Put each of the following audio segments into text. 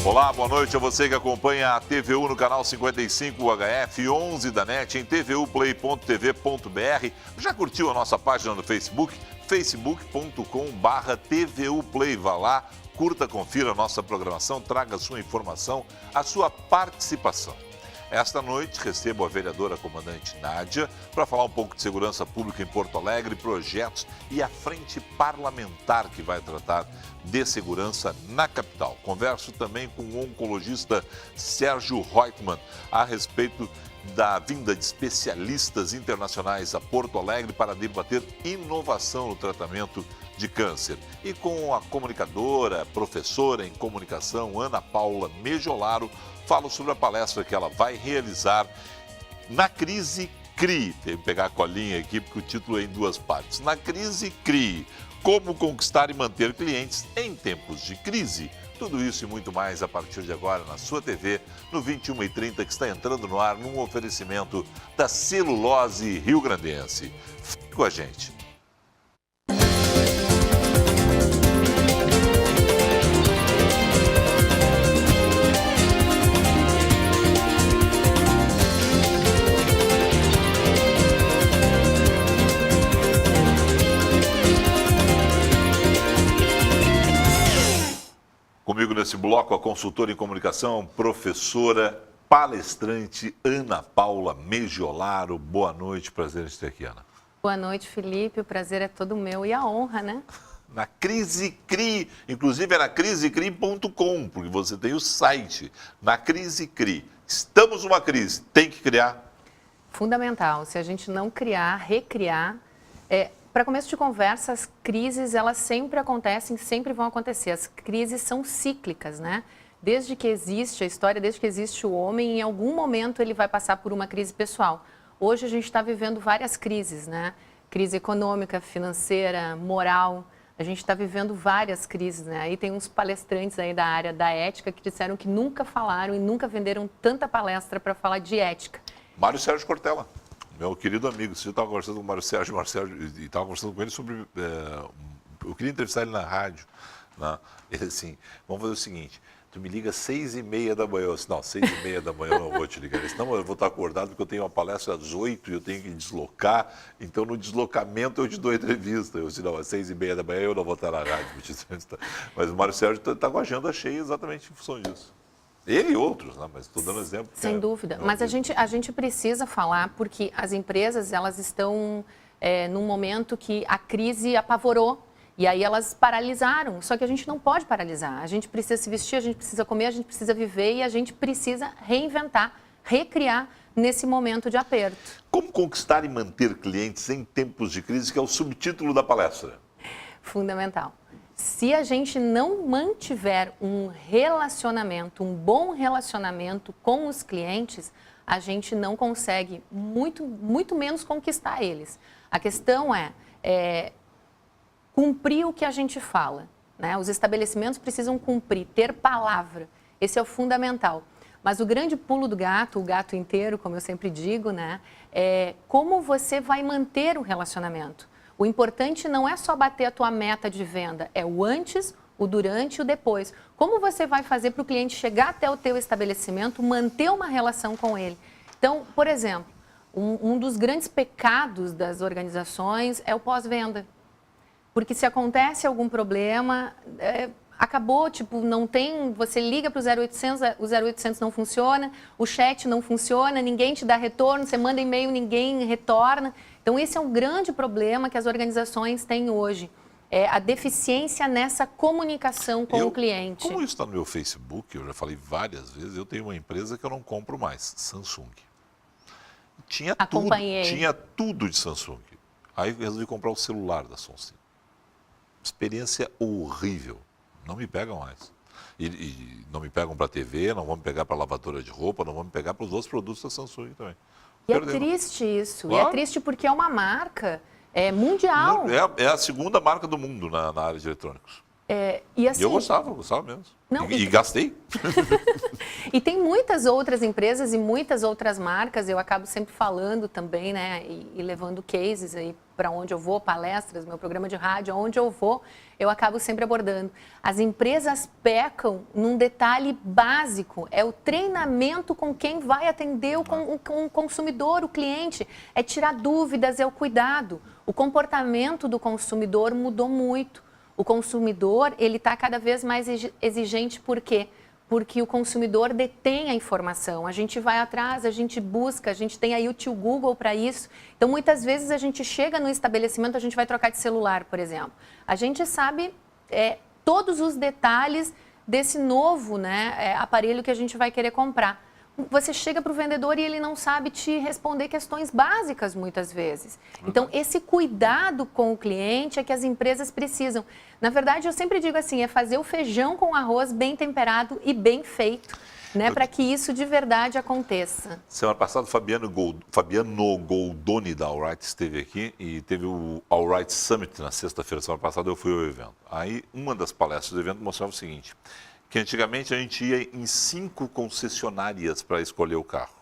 Olá, boa noite a você que acompanha a TVU no canal 55 UHF 11 da NET em tvuplay.tv.br. Já curtiu a nossa página no Facebook? facebook.com/TVUplay. Vá lá, curta, confira a nossa programação, traga a sua informação, a sua participação. Esta noite recebo a vereadora comandante Nádia para falar um pouco de segurança pública em Porto Alegre, projetos e a frente parlamentar que vai tratar de segurança na capital. Converso também com o oncologista Sérgio Reutemann a respeito da vinda de especialistas internacionais a Porto Alegre para debater inovação no tratamento de câncer. E com a comunicadora, professora em comunicação, Ana Paula Mejolaro, falo sobre a palestra que ela vai realizar na Crise CRI. Tem que pegar a colinha aqui porque o título é em duas partes. Na Crise CRI, como conquistar e manter clientes em tempos de crise. Tudo isso e muito mais a partir de agora na sua TV, no 21h30, que está entrando no ar num oferecimento da Celulose Rio-Grandense. Fique com a gente. Comigo nesse bloco, a consultora em comunicação, professora, palestrante Ana Paula Mejolaro. Boa noite, prazer em ter aqui, Ana. Boa noite, Felipe. O prazer é todo meu e a honra, né? Na Crise CRI, inclusive é na crisecri.com, porque você tem o site. Na Crise CRI. Estamos numa crise, tem que criar? Fundamental. Se a gente não criar, recriar... Para começo de conversa, as crises, elas sempre acontecem, sempre vão acontecer. As crises são cíclicas, né? Desde que existe a história, desde que existe o homem, em algum momento ele vai passar por uma crise pessoal. Hoje a gente está vivendo várias crises, né? Crise econômica, financeira, moral. A gente está vivendo várias crises, né? Aí tem uns palestrantes aí da área da ética que disseram que nunca falaram e nunca venderam tanta palestra para falar de ética. Mário Sérgio Cortella. Meu querido amigo, você estava conversando com o Mário Sérgio e estava conversando com ele sobre... eu queria entrevistar ele na rádio. Né? Ele assim, vamos fazer o seguinte, tu me liga às 6h30 da manhã. Eu disse, não, 6h30 da manhã eu não vou te ligar. Ele disse, não, eu vou estar acordado porque eu tenho uma palestra às 8h e eu tenho que deslocar. Então, no deslocamento eu te dou entrevista. Eu disse, não, às 6h30 da manhã eu não vou estar na rádio. Mas o Mário Sérgio está com a agenda cheia exatamente em função disso. Ele e outros, né? Mas estou dando exemplo. Sem dúvida. Mas a gente precisa falar porque as empresas, elas estão num momento que a crise apavorou e aí elas paralisaram. Só que a gente não pode paralisar. A gente precisa se vestir, a gente precisa comer, a gente precisa viver e a gente precisa reinventar, recriar nesse momento de aperto. Como conquistar e manter clientes em tempos de crise, que é o subtítulo da palestra? Fundamental. Se a gente não mantiver um relacionamento, um bom relacionamento com os clientes, a gente não consegue muito menos conquistar eles. A questão é cumprir o que a gente fala, né? Os estabelecimentos precisam cumprir, ter palavra. Esse é o fundamental. Mas o grande pulo do gato, o gato inteiro, como eu sempre digo, né? É como você vai manter um relacionamento. O importante não é só bater a tua meta de venda, é o antes, o durante e o depois. Como você vai fazer para o cliente chegar até o teu estabelecimento, manter uma relação com ele? Então, por exemplo, um dos grandes pecados das organizações é o pós-venda. Porque se acontece algum problema, acabou, tipo, não tem, você liga para o 0800, o 0800 não funciona, o chat não funciona, ninguém te dá retorno, você manda e-mail, ninguém retorna. Então, esse é um grande problema que as organizações têm hoje, a deficiência nessa comunicação com o cliente. Como isso está no meu Facebook, eu já falei várias vezes, eu tenho uma empresa que eu não compro mais, Samsung. Tinha tudo de Samsung. Aí eu resolvi comprar o celular da Samsung. Experiência horrível. Não me pegam mais. E não me pegam para a TV, não vão me pegar para lavadora de roupa, não vão me pegar para os outros produtos da Samsung também. E é triste isso. Claro. E é triste porque é uma marca mundial. É a segunda marca do mundo na área de eletrônicos. E assim, eu gostava mesmo. Não, e gastei. E tem muitas outras empresas e muitas outras marcas, eu acabo sempre falando também, né, e levando cases aí para onde eu vou, palestras, meu programa de rádio, aonde eu vou, eu acabo sempre abordando. As empresas pecam num detalhe básico, é o treinamento com quem vai atender o consumidor, o cliente, é tirar dúvidas, é o cuidado. O comportamento do consumidor mudou muito. O consumidor, ele está cada vez mais exigente, por quê? Porque o consumidor detém a informação, a gente vai atrás, a gente busca, a gente tem aí o tio Google para isso. Então, muitas vezes a gente chega no estabelecimento, a gente vai trocar de celular, por exemplo. A gente sabe todos os detalhes desse novo, né, aparelho que a gente vai querer comprar. Você chega para o vendedor e ele não sabe te responder questões básicas muitas vezes. Então, esse cuidado com o cliente é que as empresas precisam. Na verdade, eu sempre digo assim, é fazer o feijão com arroz bem temperado e bem feito, né, para que isso de verdade aconteça. Semana passada, Fabiano Goldoni, da Allright, esteve aqui e teve o Allright Summit na sexta-feira. Semana passada eu fui ao evento. Aí, uma das palestras do evento mostrava o seguinte, que antigamente a gente ia em 5 concessionárias para escolher o carro.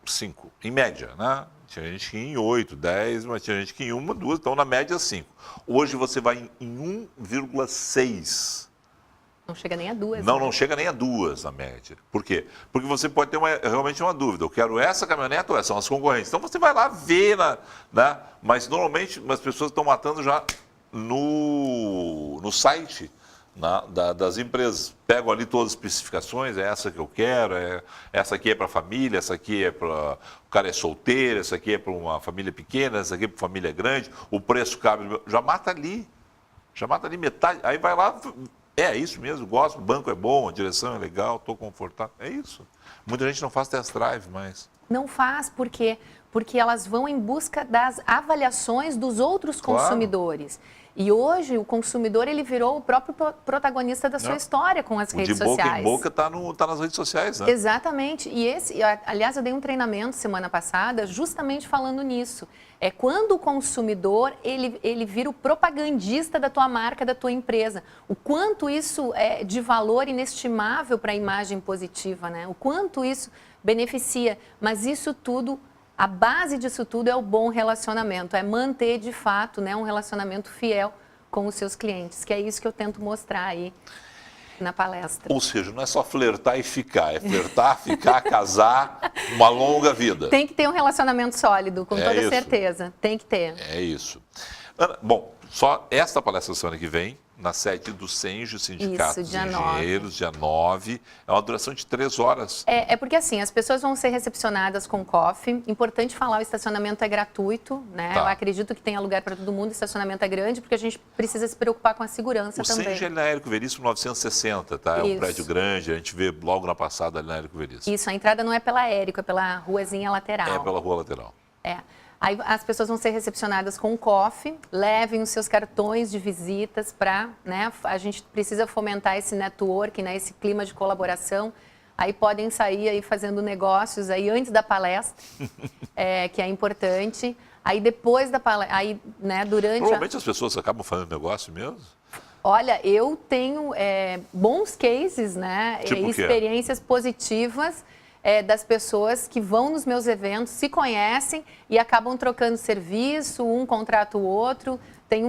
5, em média, né? Tinha gente que ia em 8, 10, mas tinha gente que ia em 1, 2, então na média 5. Hoje você vai em 1,6. Não chega nem a 2. Não, né? não chega nem a 2 na média. Por quê? Porque você pode ter realmente uma dúvida. Eu quero essa caminhonete ou essa? São as concorrentes. Então você vai lá ver, né? Mas normalmente as pessoas estão matando já no site, das empresas. Pegam ali todas as especificações, é essa que eu quero, essa aqui é para família, essa aqui é para... O cara é solteiro, essa aqui é para uma família pequena, essa aqui é para família grande, o preço cabe... Já mata ali metade, aí vai lá, é isso mesmo, gosto, o banco é bom, a direção é legal, estou confortável, é isso. Muita gente não faz test drive, mas... Não faz, por quê? Porque elas vão em busca das avaliações dos outros consumidores. E hoje o consumidor ele virou o próprio protagonista da sua história com as redes sociais. De boca em boca tá nas redes sociais, né? Exatamente. Aliás, eu dei um treinamento semana passada justamente falando nisso. É quando o consumidor ele vira o propagandista da tua marca, da tua empresa. O quanto isso é de valor inestimável para a imagem positiva, né? O quanto isso beneficia. Mas isso tudo... A base disso tudo é o bom relacionamento, é manter de fato, né, um relacionamento fiel com os seus clientes, que é isso que eu tento mostrar aí na palestra. Ou seja, não é só flertar e ficar, é flertar, ficar, casar, uma longa vida. Tem que ter um relacionamento sólido, com toda certeza, tem que ter. É isso. Ana, bom, só esta palestra semana que vem, na sede do Senjo, Sindicato dos Engenheiros, dia 9. É uma duração de 3 horas. É porque assim, as pessoas vão ser recepcionadas com coffee. Importante falar, o estacionamento é gratuito, né? Eu acredito que tenha lugar para todo mundo, o estacionamento é grande, porque a gente precisa se preocupar com a segurança também. O Senjo é na Érico Veríssimo 960, tá? É um prédio grande, a gente vê logo na passada ali na Érico Veríssimo. Isso, a entrada não é pela Érico, é pela ruazinha lateral. É pela rua lateral. Aí as pessoas vão ser recepcionadas com um coffee, levem os seus cartões de visitas para, né, a gente precisa fomentar esse network, né, esse clima de colaboração. Aí podem sair aí fazendo negócios aí antes da palestra, que é importante. Aí depois da palestra, aí, né, durante... Normalmente as pessoas acabam fazendo negócio mesmo? Olha, eu tenho bons cases, né, Tipo experiências positivas, das pessoas que vão nos meus eventos, se conhecem e acabam trocando serviço, um contrata o outro. Tem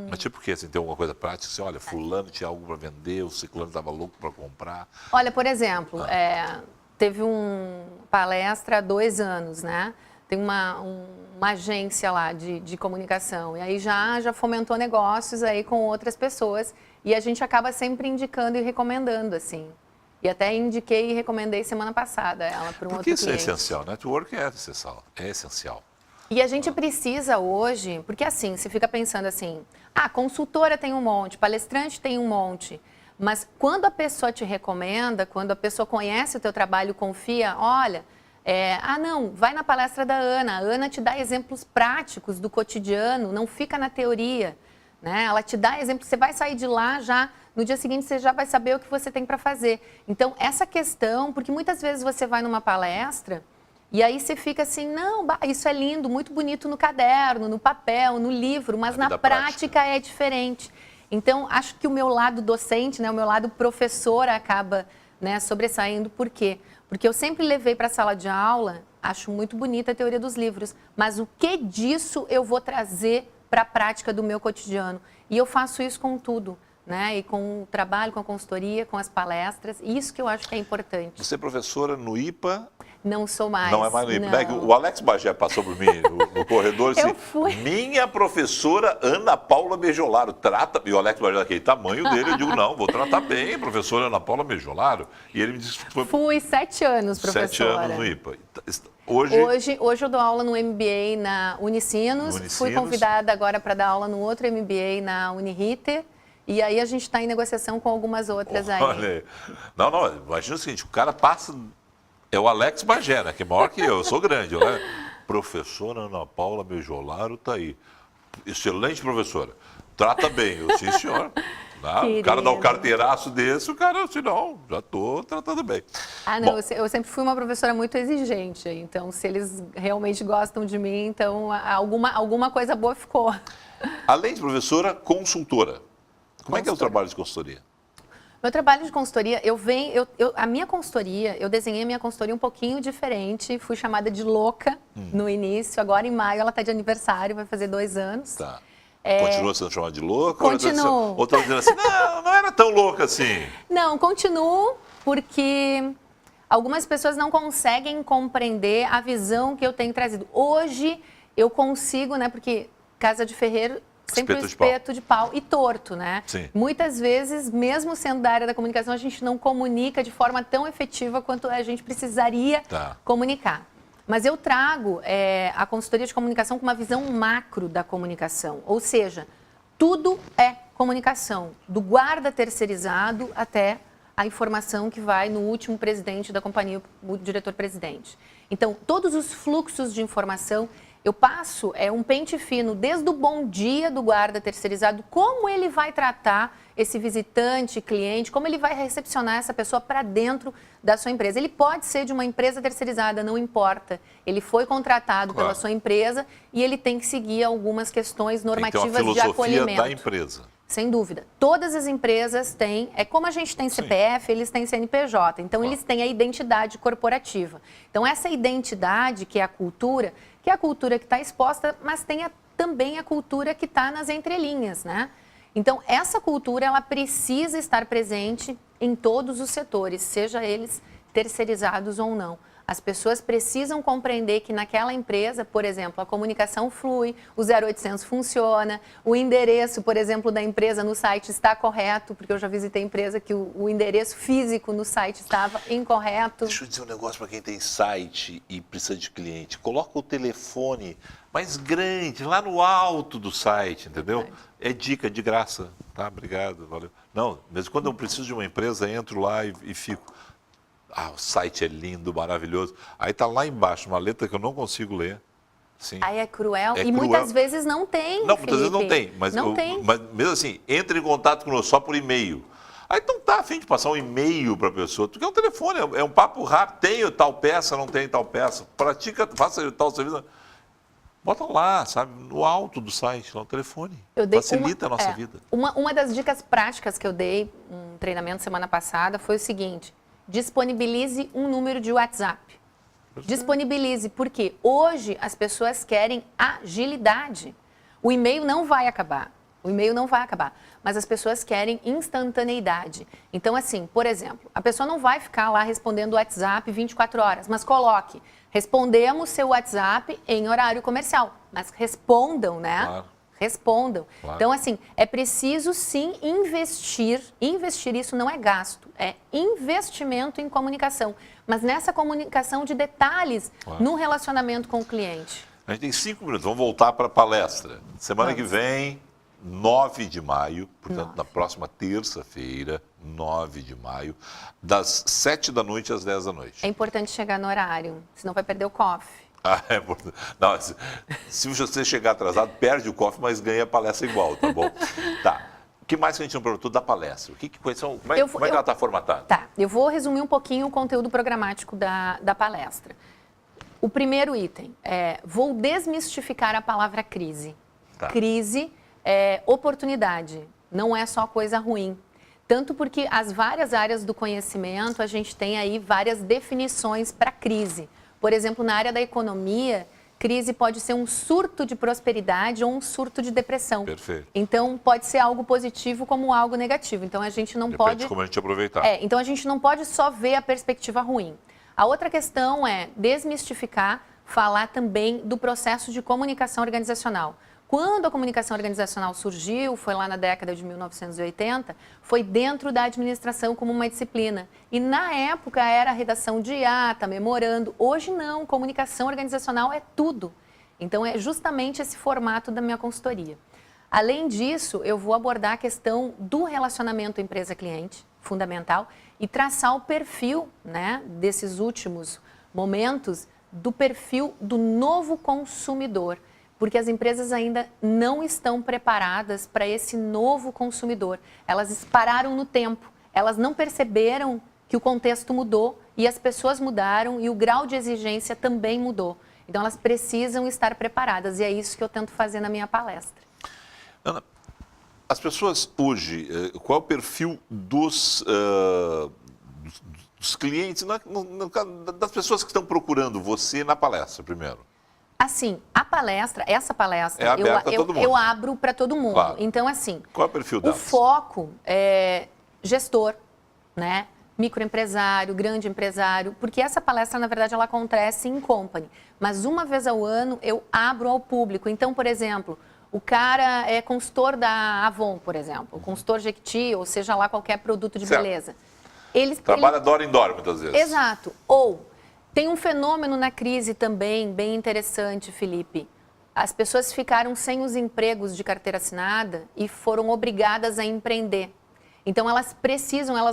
Mas tipo o quê? Assim, tem alguma coisa prática? Assim, olha, fulano tinha algo para vender, o ciclano estava louco para comprar. Olha, por exemplo, teve uma palestra há 2 anos, né? Tem uma agência lá de comunicação e aí já fomentou negócios aí com outras pessoas e a gente acaba sempre indicando e recomendando, assim. E até indiquei e recomendei semana passada ela para um outro cliente. Porque isso é essencial, network é essencial. E a gente precisa hoje, porque assim, você fica pensando assim, consultora tem um monte, palestrante tem um monte, mas quando a pessoa te recomenda, quando a pessoa conhece o teu trabalho, confia, olha, não, vai na palestra da Ana, a Ana te dá exemplos práticos do cotidiano, não fica na teoria, né? Ela te dá exemplos, você vai sair de lá já... No dia seguinte, você já vai saber o que você tem para fazer. Então, essa questão, porque muitas vezes você vai numa palestra e aí você fica assim, não, isso é lindo, muito bonito no caderno, no papel, no livro, mas na prática é diferente. Então, acho que o meu lado docente, né, o meu lado professor acaba, né, sobressaindo. Por quê? Porque eu sempre levei para a sala de aula acho muito bonita a teoria dos livros, mas o que disso eu vou trazer para a prática do meu cotidiano? E eu faço isso com tudo, né? E com o trabalho, com a consultoria, com as palestras, isso que eu acho que é importante. Você é professora no IPA? Não sou mais. Não é mais no IPA. Não. O Alex Bagé passou por mim no corredor e Eu disse, fui. minha professora Ana Paula Mejolaro, trata... E o Alex Bagé, daquele tamanho dele, eu digo, não, vou tratar bem a professora Ana Paula Mejolaro. E ele me disse que foi... Fui 7 anos, professora. 7 anos no IPA. Hoje eu dou aula no MBA na Unicinos. Fui convidada agora para dar aula no outro MBA na Uniriter. E aí a gente está em negociação com algumas outras aí. Olha, não, imagina o seguinte, o cara passa... É o Alex Bagé, né, que é maior que eu sou grande. Né? Professora Ana Paula Mejolaro está aí. Excelente professora. Trata bem. Eu, sim, senhor. O cara dá um carteiraço desse, o cara, assim, não, já estou tratando bem. Ah, não, eu sempre fui uma professora muito exigente. Então, se eles realmente gostam de mim, então alguma coisa boa ficou. Além de professora, consultora. Como é que é o trabalho de consultoria? Meu trabalho de consultoria, a minha consultoria, eu desenhei a minha consultoria um pouquinho diferente, fui chamada de louca no início, agora em maio ela está de aniversário, vai fazer 2 anos. Tá. Continua sendo chamada de louca? Continuo. Ou está dizendo assim, não era tão louca assim? Não, continuo porque algumas pessoas não conseguem compreender a visão que eu tenho trazido. Hoje eu consigo, né, porque casa de ferreiro... Sempre um espeto de pau e torto, né? Sim. Muitas vezes, mesmo sendo da área da comunicação, a gente não comunica de forma tão efetiva quanto a gente precisaria comunicar. Mas eu trago a consultoria de comunicação com uma visão macro da comunicação. Ou seja, tudo é comunicação, do guarda terceirizado até a informação que vai no último presidente da companhia, o diretor-presidente. Então, todos os fluxos de informação... Eu passo um pente fino desde o bom dia do guarda terceirizado, como ele vai tratar esse visitante, cliente, como ele vai recepcionar essa pessoa para dentro da sua empresa. Ele pode ser de uma empresa terceirizada, não importa. Ele foi contratado pela sua empresa e ele tem que seguir algumas questões normativas de acolhimento. Da empresa. Sem dúvida. Todas as empresas têm, como a gente tem CPF, eles têm CNPJ, então eles têm a identidade corporativa. Então essa identidade, que é a cultura que está exposta, mas tem também a cultura que está nas entrelinhas, né? Então essa cultura, ela precisa estar presente em todos os setores, seja eles terceirizados ou não. As pessoas precisam compreender que naquela empresa, por exemplo, a comunicação flui, o 0800 funciona, o endereço, por exemplo, da empresa no site está correto, porque eu já visitei empresa que o endereço físico no site estava incorreto. Deixa eu dizer um negócio para quem tem site e precisa de cliente. Coloca o telefone mais grande, lá no alto do site, entendeu? É dica de graça, tá? Obrigado, valeu. Não, mesmo quando eu preciso de uma empresa, entro lá e fico... o site é lindo, maravilhoso. Aí está lá embaixo, uma letra que eu não consigo ler. Sim. Aí é cruel. Muitas vezes não tem, não, muitas vezes não tem. Mas mesmo assim, entre em contato conosco só por e-mail. Aí não está a fim de passar um e-mail para a pessoa. Tu quer um telefone, é um papo rápido. Tem tal peça, não tem tal peça. Pratica, faça tal serviço. Bota lá, sabe, no alto do site, lá o telefone. Facilita a nossa vida. Uma das dicas práticas que eu dei, um treinamento semana passada, foi o seguinte: disponibilize um número de WhatsApp. Disponibilize, porque hoje as pessoas querem agilidade. O e-mail não vai acabar. Mas as pessoas querem instantaneidade. Então, assim, por exemplo, a pessoa não vai ficar lá respondendo o WhatsApp 24 horas, mas coloque, respondemos seu WhatsApp em horário comercial. Mas respondam, né? Claro. Respondam. Claro. Então, assim, é preciso sim investir. Investir, isso não é gasto, é investimento em comunicação. Mas nessa comunicação de detalhes no relacionamento com o cliente. A gente tem 5 minutos, vamos voltar para a palestra. Semana que vem, 9 de maio, portanto, na próxima terça-feira, 9 de maio, das 7 da noite às 10 da noite. É importante chegar no horário, senão vai perder o coffee. É importante. Não, se você chegar atrasado, perde o coffee, mas ganha a palestra igual, tá bom? Tá. O que mais que a gente não perguntou da palestra? Como é que ela está formatada? Tá, eu vou resumir um pouquinho o conteúdo programático da palestra. O primeiro item é, vou desmistificar a palavra crise. Tá. Crise é oportunidade, não é só coisa ruim. Tanto porque as várias áreas do conhecimento, a gente tem aí várias definições para crise. Por exemplo, na área da economia, crise pode ser um surto de prosperidade ou um surto de depressão. Perfeito. Então, pode ser algo positivo como algo negativo. Então, a gente não Depende pode... como a gente aproveitar. Então, a gente não pode só ver a perspectiva ruim. A outra questão é desmistificar, falar também do processo de comunicação organizacional. Quando a comunicação organizacional surgiu, foi lá na década de 1980, foi dentro da administração como uma disciplina. E na época era redação de ata, memorando. Hoje não, comunicação organizacional é tudo. Então é justamente esse formato da minha consultoria. Além disso, eu vou abordar a questão do relacionamento empresa-cliente, fundamental, e traçar o perfil, né, desses últimos momentos, do perfil do novo consumidor. Porque as empresas ainda não estão preparadas para esse novo consumidor. Elas pararam no tempo, elas não perceberam que o contexto mudou e as pessoas mudaram e o grau de exigência também mudou. Então, elas precisam estar preparadas e é isso que eu tento fazer na minha palestra. Ana, as pessoas hoje, qual é o perfil dos clientes, das pessoas que estão procurando você na palestra, primeiro? Assim, essa palestra, é aberta a todo mundo. Eu abro para todo mundo. Claro. Então, assim, qual é o perfil delas? O foco é gestor, né? Microempresário, grande empresário, porque essa palestra, na verdade, ela acontece em company. Mas uma vez ao ano eu abro ao público. Então, por exemplo, o cara é consultor da Avon, por exemplo, consultor Jequiti, ou seja lá qualquer produto de beleza. Trabalha door in door, muitas vezes. Exato. Ou tem um fenômeno na crise também bem interessante, Felipe. As pessoas ficaram sem os empregos de carteira assinada e foram obrigadas a empreender. Então, elas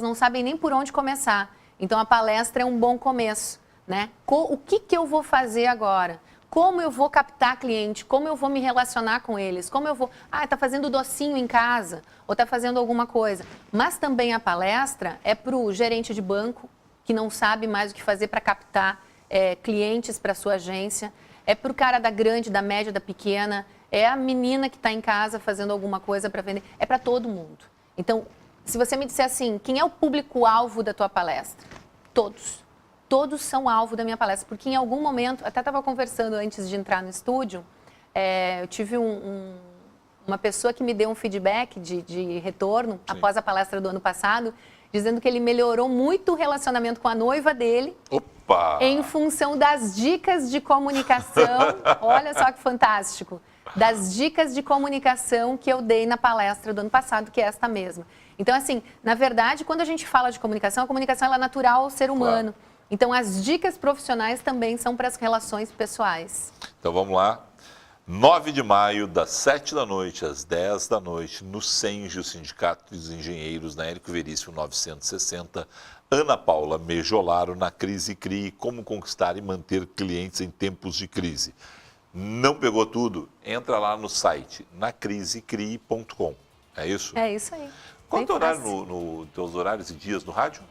não sabem nem por onde começar. Então, a palestra é um bom começo, né? O que eu vou fazer agora? Como eu vou captar cliente? Como eu vou me relacionar com eles? Como eu vou... está fazendo docinho em casa ou está fazendo alguma coisa. Mas também a palestra é para o gerente de banco, que não sabe mais o que fazer para captar clientes para a sua agência. É para o cara da grande, da média, da pequena. É a menina que está em casa fazendo alguma coisa para vender. É para todo mundo. Então, se você me disser assim, quem é o público-alvo da tua palestra? Todos. Todos são alvo da minha palestra. Porque em algum momento, até estava conversando antes de entrar no estúdio, eu tive uma pessoa que me deu um feedback de retorno, sim, após a palestra do ano passado, dizendo que ele melhorou muito o relacionamento com a noiva dele. Opa! Em função das dicas de comunicação. Olha só que fantástico. Das dicas de comunicação que eu dei na palestra do ano passado, que é esta mesma. Então, assim, na verdade, quando a gente fala de comunicação, a comunicação ela é natural ao ser humano. Claro. Então, as dicas profissionais também são para as relações pessoais. Então, vamos lá. 9 de maio, das 7 da noite às 10 da noite, no SENGE, o Sindicato dos Engenheiros, na Érico Veríssimo 960, Ana Paula Mejolaro, na Crise CRI, como conquistar e manter clientes em tempos de crise. Não pegou tudo? Entra lá no site, nacrisecri.com. É isso? É isso aí. Qual é o horário nos teus horários e dias no rádio?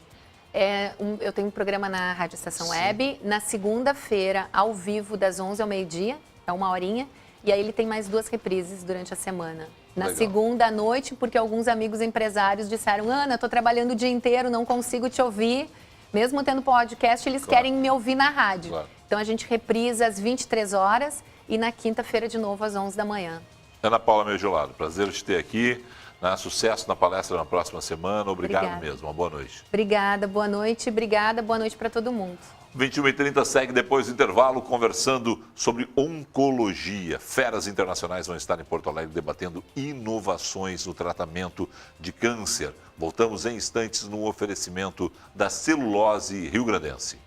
Eu tenho um programa na Rádio Estação Web, na segunda-feira, ao vivo, das 11 ao meio-dia, é 1 horinha. E aí ele tem mais 2 reprises durante a semana. Na segunda à noite, porque alguns amigos empresários disseram, Ana, estou trabalhando o dia inteiro, não consigo te ouvir. Mesmo tendo podcast, eles querem me ouvir na rádio. Claro. Então a gente reprisa às 23 horas e na quinta-feira de novo às 11 da manhã. Ana Paula Mejolaro, prazer te ter aqui. Sucesso na palestra na próxima semana. Obrigado mesmo. Uma boa noite. Obrigada, boa noite. Obrigada, boa noite para todo mundo. 21h30 segue depois do intervalo conversando sobre oncologia. Feras internacionais vão estar em Porto Alegre debatendo inovações no tratamento de câncer. Voltamos em instantes no oferecimento da Celulose Riograndense.